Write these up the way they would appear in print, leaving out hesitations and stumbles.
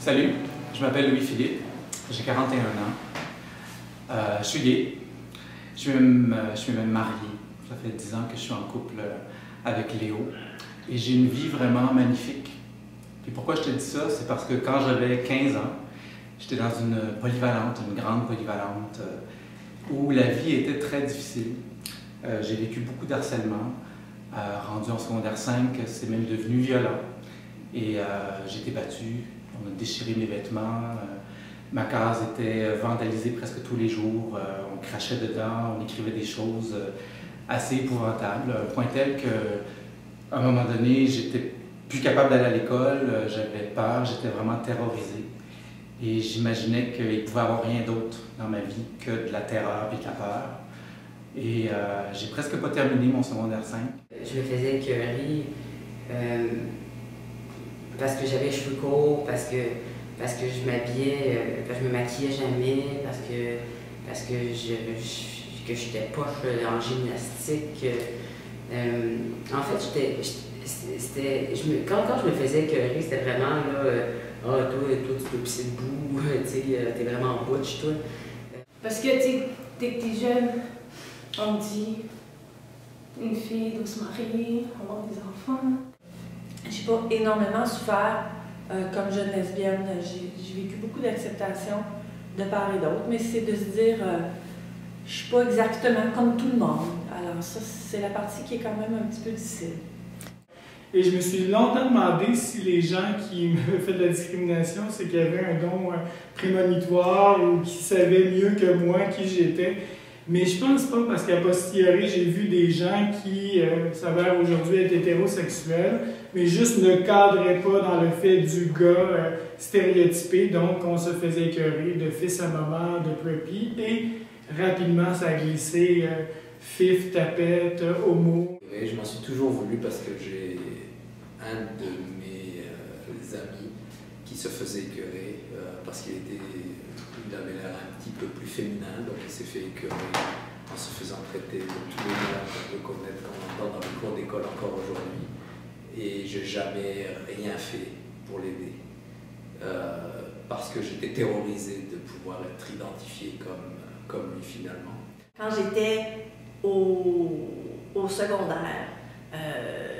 Salut, je m'appelle Louis-Philippe, j'ai 41 ans, je suis gay, je suis même marié, ça fait 10 ans que je suis en couple avec Léo et j'ai une vie vraiment magnifique. Et pourquoi je te dis ça? C'est parce que quand j'avais 15 ans, j'étais dans une polyvalente, une grande polyvalente, où la vie était très difficile. J'ai vécu beaucoup d'harcèlement, rendu en secondaire 5, c'est même devenu violent et j'ai été battue. On a déchiré mes vêtements, ma case était vandalisée presque tous les jours, on crachait dedans, on écrivait des choses assez épouvantables, à un point tel qu'à un moment donné, j'étais plus capable d'aller à l'école, j'avais peur, j'étais vraiment terrorisée. Et j'imaginais qu'il ne pouvait y avoir rien d'autre dans ma vie que de la terreur et de la peur. Et j'ai presque pas terminé mon secondaire 5. Je me faisais écœurer parce que j'avais les cheveux courts, parce que je m'habillais, je me maquillais jamais, parce que j'étais poche en gymnastique. En fait, quand je me faisais écœurer, c'était vraiment là, ah, toi, tu dois pisser debout, t'es vraiment butch, toi. Parce que, dès que t'es jeune, on me dit une fille doit se marier, avoir des enfants. J'ai pas énormément souffert comme jeune lesbienne. J'ai vécu beaucoup d'acceptation de part et d'autre, mais c'est de se dire je suis pas exactement comme tout le monde. Alors ça, c'est la partie qui est quand même un petit peu difficile. Et je me suis longtemps demandé si les gens qui me faisaient de la discrimination, c'est qu'il y avait un don prémonitoire ou qui savaient mieux que moi qui j'étais. Mais je pense pas, parce qu'à posteriori, j'ai vu des gens qui s'avèrent aujourd'hui être hétérosexuels, mais juste ne cadraient pas dans le fait du gars stéréotypé, donc on se faisait écœurer de fils à maman, de preppy, et rapidement ça a glissé fif, tapette, homo. Et je m'en suis toujours voulu parce que j'ai un de mes amis qui se faisait écœurer parce qu'il avait l'air un petit peu plus féminin, donc il s'est fait écœurer en se faisant traiter de tous les noms qu'on peut connaître, qu'on entend dans les cours d'école encore aujourd'hui. Et je n'ai jamais rien fait pour l'aider parce que j'étais terrorisé de pouvoir être identifié comme lui finalement. Quand j'étais au secondaire,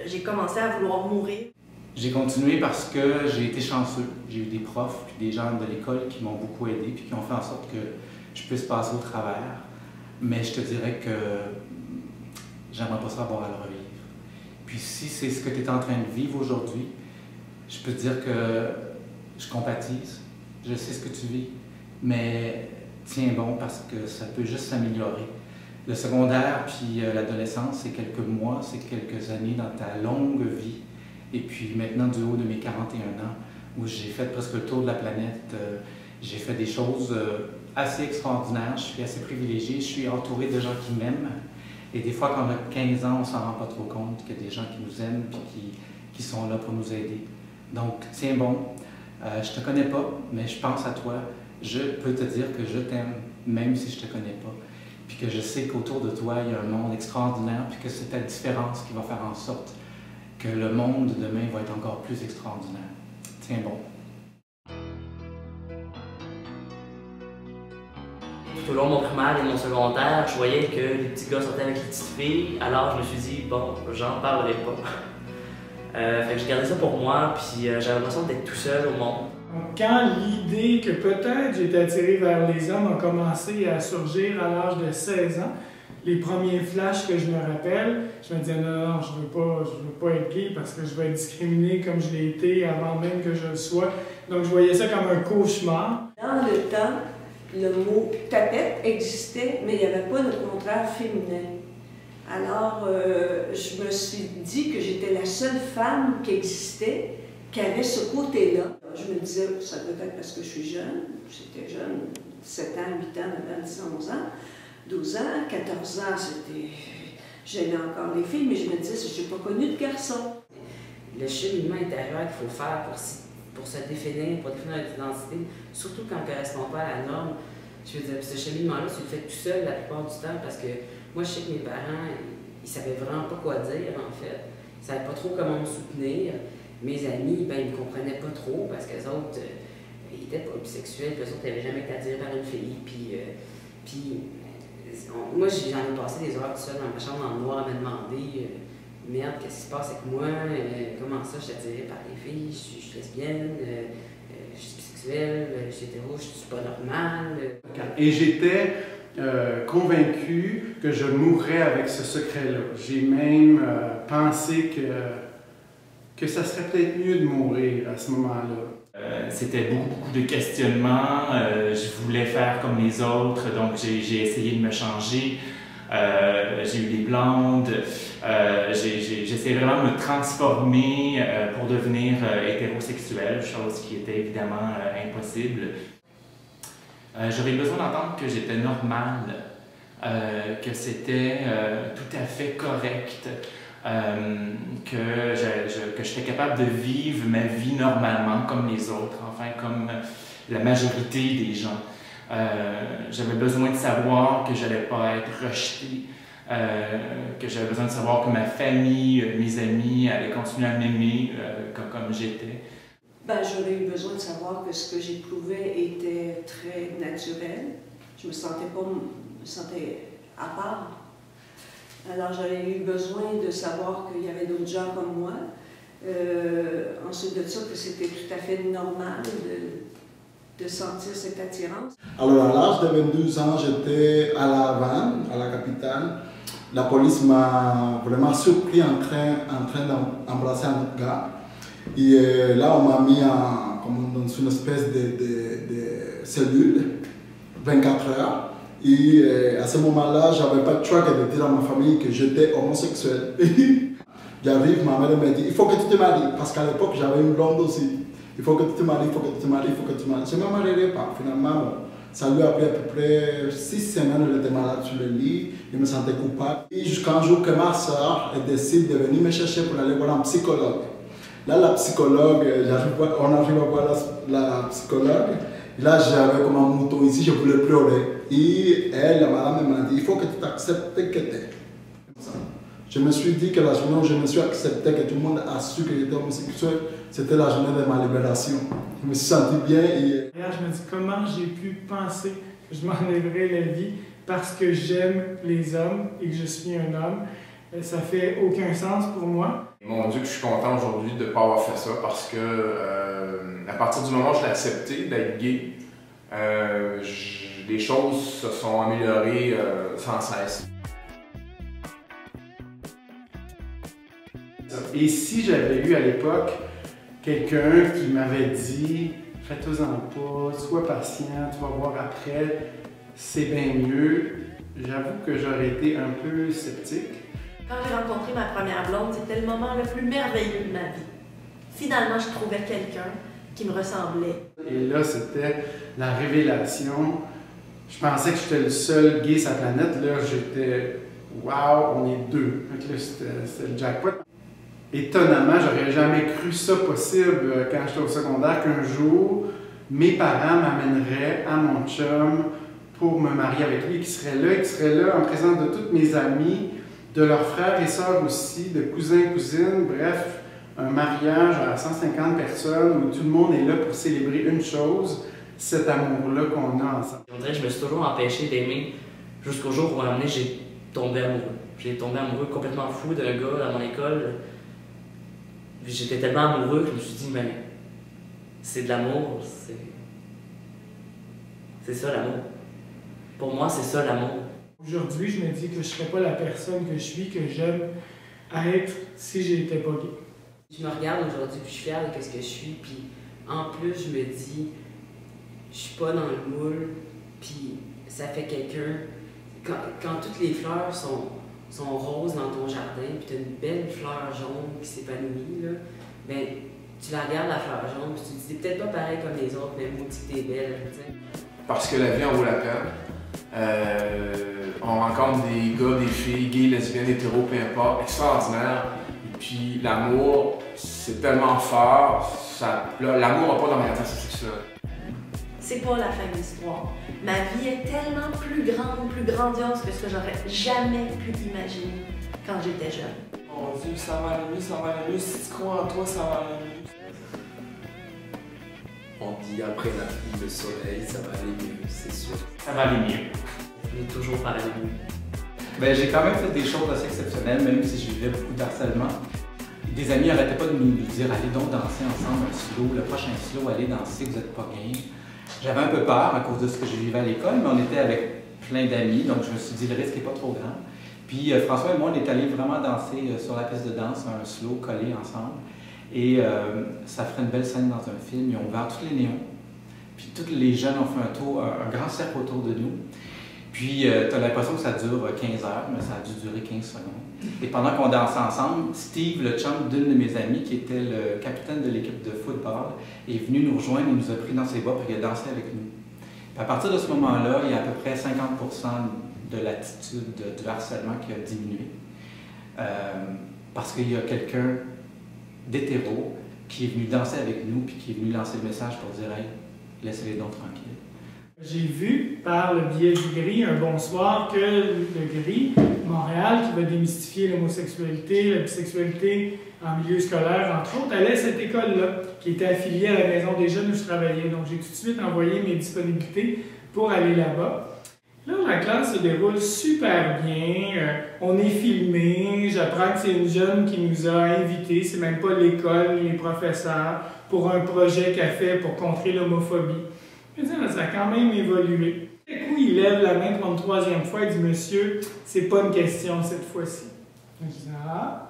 j'ai commencé à vouloir mourir. J'ai continué parce que j'ai été chanceux. J'ai eu des profs puis des gens de l'école qui m'ont beaucoup aidé puis qui ont fait en sorte que je puisse passer au travers. Mais je te dirais que j'aimerais pas ça avoir à le revivre. Puis si c'est ce que tu es en train de vivre aujourd'hui, je peux te dire que je compatise, je sais ce que tu vis, mais tiens bon parce que ça peut juste s'améliorer. Le secondaire puis l'adolescence, c'est quelques mois, c'est quelques années dans ta longue vie. Et puis maintenant, du haut de mes 41 ans, où j'ai fait presque le tour de la planète, j'ai fait des choses assez extraordinaires, je suis assez privilégié, je suis entouré de gens qui m'aiment. Et des fois, quand on a 15 ans, on ne s'en rend pas trop compte qu'il y a des gens qui nous aiment et qui sont là pour nous aider. Donc, tiens bon, je ne te connais pas, mais je pense à toi. Je peux te dire que je t'aime, même si je ne te connais pas. Puis que je sais qu'autour de toi, il y a un monde extraordinaire, puis que c'est ta différence qui va faire en sorte que le monde de demain va être encore plus extraordinaire. Tiens bon. Tout au long de mon primaire et de mon secondaire, je voyais que les petits gars sortaient avec les petites filles, alors je me suis dit, bon, j'en parlerai pas. Fait que j'ai gardé ça pour moi, puis j'avais l'impression d'être tout seul au monde. Quand l'idée que peut-être j'étais attiré vers les hommes a commencé à surgir à l'âge de 16 ans, les premiers flashs que je me rappelle, je me disais non, je veux pas être gay parce que je vais être discriminé comme je l'ai été avant même que je le sois. Donc je voyais ça comme un cauchemar. Dans le temps, le mot tapette existait, mais il n'y avait pas de contraire féminin. Alors, je me suis dit que j'étais la seule femme qui existait, qui avait ce côté-là. Je me disais, ça doit être parce que je suis jeune. J'étais jeune, 7 ans, 8 ans, 9 ans, 10 ans, 11 ans. 12 ans, 14 ans, j'aimais encore les filles, mais je me disais, je n'ai pas connu de garçon. Le cheminement intérieur qu'il faut faire pour se définir, pour définir notre identité, surtout quand on ne correspond pas à la norme, je veux dire, ce cheminement-là, tu le fais tout seul la plupart du temps, parce que moi, je sais que mes parents, ils ne savaient vraiment pas quoi dire, en fait. Ils ne savaient pas trop comment me soutenir. Mes amis, ben, ils ne me comprenaient pas trop, parce qu'eux autres, ils étaient pas bisexuels, puis eux autres n'avaient jamais été attirés par une fille. Moi, j'en ai passé des heures tout seul dans ma chambre dans le noir à me demander merde, qu'est-ce qui se passe avec moi? Comment ça, je suis attirée par les filles? Je suis lesbienne? Je suis bisexuelle? Je suis hétéro? Je suis pas normale? Et j'étais convaincu que je mourrais avec ce secret-là. J'ai même pensé que ça serait peut-être mieux de mourir à ce moment-là. C'était beaucoup de questionnements. Je voulais faire comme les autres, donc j'ai essayé de me changer. J'ai eu des blondes. J'essayais vraiment de me transformer pour devenir hétérosexuel, chose qui était évidemment impossible. J'aurais besoin d'entendre que j'étais normale, que c'était tout à fait correct, que j'étais capable de vivre ma vie normalement comme les autres, enfin comme la majorité des gens. J'avais besoin de savoir que j'allais pas être rejetée, que j'avais besoin de savoir que ma famille, mes amis allaient continuer à m'aimer comme j'étais. J'aurais eu besoin de savoir que ce que j'éprouvais était très naturel. Je me sentais à part. Alors j'aurais eu besoin de savoir qu'il y avait d'autres gens comme moi. Ensuite de ça, que c'était tout à fait normal de sentir cette attirance. Alors à l'âge de 22 ans, j'étais à La Havane, à la capitale. La police m'a vraiment surpris en train d'embrasser un autre gars. Et là, on m'a mis dans une espèce de cellule, 24 heures. Et à ce moment-là, je n'avais pas de choix que de dire à ma famille que j'étais homosexuel. J'arrive, ma mère me dit, il faut que tu te maries, parce qu'à l'époque, j'avais une blonde aussi. Il faut que tu te maries, il faut que tu te maries, il faut que tu te maries. Je ne me marierai pas. Finalement, bon, ça lui a pris à peu près 6 semaines, elle était malade sur le lit, je me sentais coupable. Et jusqu'à un jour que ma soeur décide de venir me chercher pour aller voir un psychologue. Là, la psychologue, on arrive à voir la psychologue. Et là, j'avais comme un mouton ici, je voulais pleurer. Et elle, la madame, m'a dit, il faut que tu t'acceptes que tu es. Je me suis dit que la journée où je me suis accepté, que tout le monde a su que j'étais homosexuel, c'était la journée de ma libération. Je me suis senti bien. Et je me dis, comment j'ai pu penser que je m'enlèverais la vie parce que j'aime les hommes et que je suis un homme? Ça fait aucun sens pour moi. Mon Dieu, que je suis content aujourd'hui de ne pas avoir fait ça parce que à partir du moment où je l'ai accepté d'être gay, les choses se sont améliorées sans cesse. Et si j'avais eu à l'époque quelqu'un qui m'avait dit « fais-toi-en pas, sois patient, tu vas voir après, c'est bien mieux », j'avoue que j'aurais été un peu sceptique. Quand j'ai rencontré ma première blonde, c'était le moment le plus merveilleux de ma vie. Finalement, je trouvais quelqu'un qui me ressemblait. Et là, c'était la révélation. Je pensais que j'étais le seul gay sur la planète. Là, j'étais « wow, on est deux ». Donc là, c'était le jackpot. Étonnamment, j'aurais jamais cru ça possible quand j'étais au secondaire, qu'un jour, mes parents m'amèneraient à mon chum pour me marier avec lui, qui serait là en présence de toutes mes amies, de leurs frères et sœurs aussi, de cousins et cousines, bref, un mariage à 150 personnes où tout le monde est là pour célébrer une chose, cet amour-là qu'on a ensemble. On dirait que je me suis toujours empêché d'aimer jusqu'au jour où à un moment donné, j'ai tombé amoureux. J'ai tombé amoureux complètement fou d'un gars dans mon école. J'étais tellement amoureux que je me suis dit, mais c'est de l'amour, c'est ça l'amour. Pour moi, c'est ça l'amour. Aujourd'hui, je me dis que je ne serais pas la personne que je suis, que j'aime être si j'étais pas gay. Je me regarde aujourd'hui, puis je suis fière de ce que je suis, puis en plus, je me dis, je suis pas dans le moule, puis ça fait quelqu'un. Quand toutes les fleurs sont roses dans ton jardin, puis tu as une belle fleur jaune qui s'épanouit, là, ben, tu la regardes, la fleur jaune, puis tu te dis, c'est peut-être pas pareil comme les autres, mais moi, tu t'es belle, tu sais. Parce que la vie en vaut la peine. On rencontre des gars, des filles, gays, lesbiennes, hétéros, peu importe, extraordinaires. Et puis l'amour, c'est tellement fort, l'amour n'a pas d'orientation sexuelle. C'est pas la fin de l'histoire. Ma vie est tellement plus grande, plus grandiose que ce que j'aurais jamais pu imaginer quand j'étais jeune. Mon Dieu, ça va aller mieux, ça va aller mieux. Si tu crois en toi, ça va aller mieux. On dit après la pluie, le soleil, ça va aller mieux, c'est sûr. Ça va aller mieux. Je vais toujours par aller mieux. Ben, j'ai quand même fait des choses assez exceptionnelles, même si je vivais beaucoup d'harcèlement. Des amis n'arrêtaient pas de nous dire « Allez donc danser ensemble un slow, le prochain slow, allez danser, vous n'êtes pas game ». J'avais un peu peur à cause de ce que je vivais à l'école, mais on était avec plein d'amis, donc je me suis dit le risque n'est pas trop grand. Puis François et moi, on est allés vraiment danser sur la piste de danse, un slow collé ensemble. Et ça ferait une belle scène dans un film. Ils ont ouvert tous les néons. Puis tous les jeunes ont fait un tour, un grand cercle autour de nous. Puis tu as l'impression que ça dure 15 heures, mais ça a dû durer 15 secondes. Et pendant qu'on dansait ensemble, Steve, le chum d'une de mes amies, qui était le capitaine de l'équipe de football, est venu nous rejoindre, il nous a pris dans ses bras et il a dansé avec nous. Puis à partir de ce moment-là, il y a à peu près 50% de l'attitude du harcèlement qui a diminué. Parce qu'il y a quelqu'un d'hétéro qui est venu danser avec nous puis qui est venu lancer le message pour dire « Hey, laissez-les donc tranquilles ». J'ai vu par le biais du GRI un bon soir que le GRI Montréal, qui va démystifier l'homosexualité, la bisexualité en milieu scolaire, entre autres, allait à cette école-là, qui était affiliée à la Maison des Jeunes où je travaillais. Donc j'ai tout de suite envoyé mes disponibilités pour aller là-bas. Là, la classe se déroule super bien, on est filmé, j'apprends que c'est une jeune qui nous a invités, c'est même pas l'école, les professeurs, pour un projet qu'elle fait pour contrer l'homophobie. Je dis, ça a quand même évolué. Du coup, il lève la main pour une troisième fois et dit, monsieur, c'est pas une question cette fois-ci. Je dis, alors,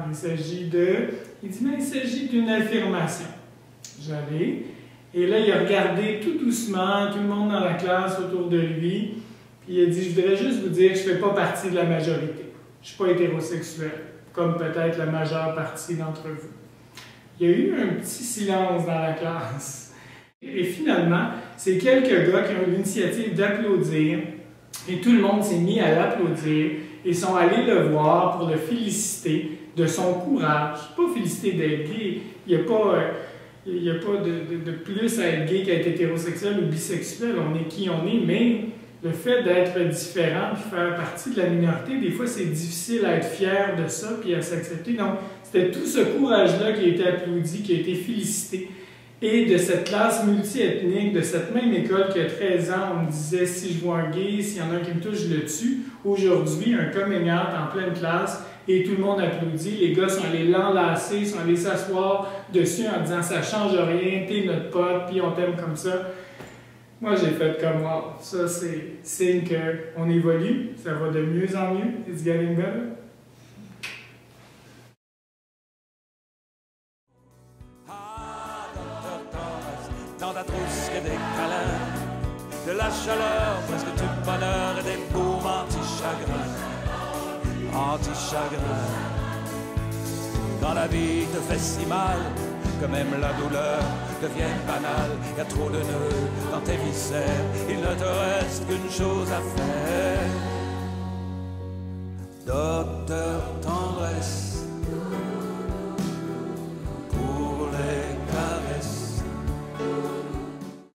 il s'agit de... Il dit, mais il s'agit d'une affirmation. J'allais, et là, il a regardé tout doucement, tout le monde dans la classe autour de lui, puis il a dit, je voudrais juste vous dire que je fais pas partie de la majorité. Je suis pas hétérosexuel, comme peut-être la majeure partie d'entre vous. Il y a eu un petit silence dans la classe. Et finalement, c'est quelques gars qui ont eu l'initiative d'applaudir, et tout le monde s'est mis à l'applaudir, et sont allés le voir pour le féliciter de son courage. Pas féliciter d'être gay, il n'y a pas de plus à être gay qu'à être hétérosexuel ou bisexuel, on est qui on est, mais le fait d'être différent et faire partie de la minorité, des fois c'est difficile à être fier de ça puis à s'accepter. Donc c'était tout ce courage-là qui a été applaudi, qui a été félicité. Et de cette classe multiethnique, de cette même école qui a 13 ans, on me disait si je vois un gay, s'il y en a un qui me touche, je le tue. Aujourd'hui, un coming out en pleine classe et tout le monde applaudit. Les gars sont allés l'enlacer, sont allés s'asseoir dessus en disant ça change rien, t'es notre pote, puis on t'aime comme ça. Moi, j'ai fait comme wow. Ça, c'est signe qu'on évolue, ça va de mieux en mieux. It's getting better. Dans ta trousse que des câlins, de la chaleur, presque du bonheur et des baumes anti-chagrin. Anti-chagrin. Quand la vie te fait si mal, que même la douleur devienne banale, y a trop de nœuds dans tes viscères, il ne te reste qu'une chose à faire. Docteur tendresse,